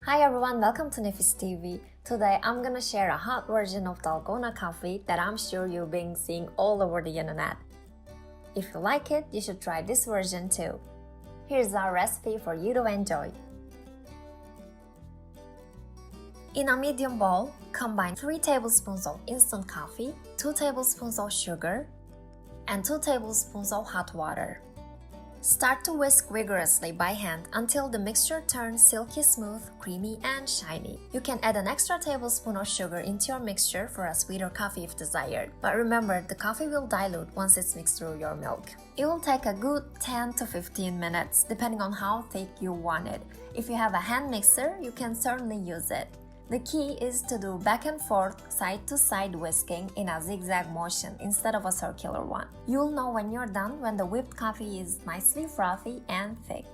Hi everyone, welcome to Nifis TV. Today I'm gonna share a hot version of Dalgona coffee that I'm sure you've been seeing all over the internet. If you like it, you should try this version too. Here's our recipe for you to enjoy. In a medium bowl, combine 3 tablespoons of instant coffee, 2 tablespoons of sugar, and 2 tablespoons of hot water. Start to whisk vigorously by hand until the mixture turns silky smooth, creamy, and shiny. You can add an extra tablespoon of sugar into your mixture for a sweeter coffee if desired, but remember the coffee will dilute once it's mixed through your milk. It will take a good 10 to 15 minutes depending on how thick you want it. If you have a hand mixer, you can certainly use it. The key is to do back and forth, side to side whisking in a zigzag motion instead of a circular one. You'll know when you're done when the whipped coffee is nicely frothy and thick.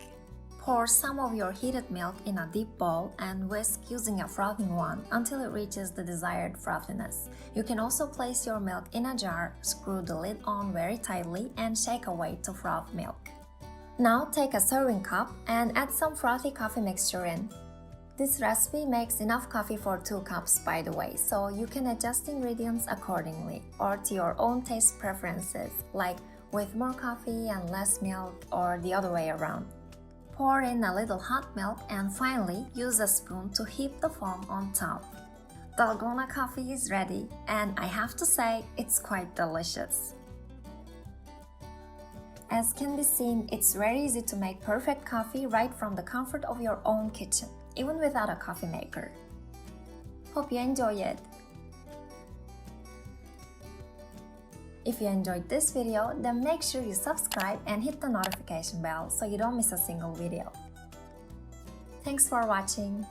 Pour some of your heated milk in a deep bowl and whisk using a frothing wand until it reaches the desired frothiness. You can also place your milk in a jar, screw the lid on very tightly, and shake away to froth milk. Now take a serving cup and add some frothy coffee mixture in. This recipe makes enough coffee for 2 cups, by the way, so you can adjust ingredients accordingly or to your own taste preferences, like with more coffee and less milk or the other way around. Pour in a little hot milk and finally use a spoon to heap the foam on top. Dalgona coffee is ready, and I have to say it's quite delicious. As can be seen, it's very easy to make perfect coffee right from the comfort of your own kitchen, even without a coffee maker. Hope you enjoy it. If you enjoyed this video, then make sure you subscribe and hit the notification bell so you don't miss a single video. Thanks for watching.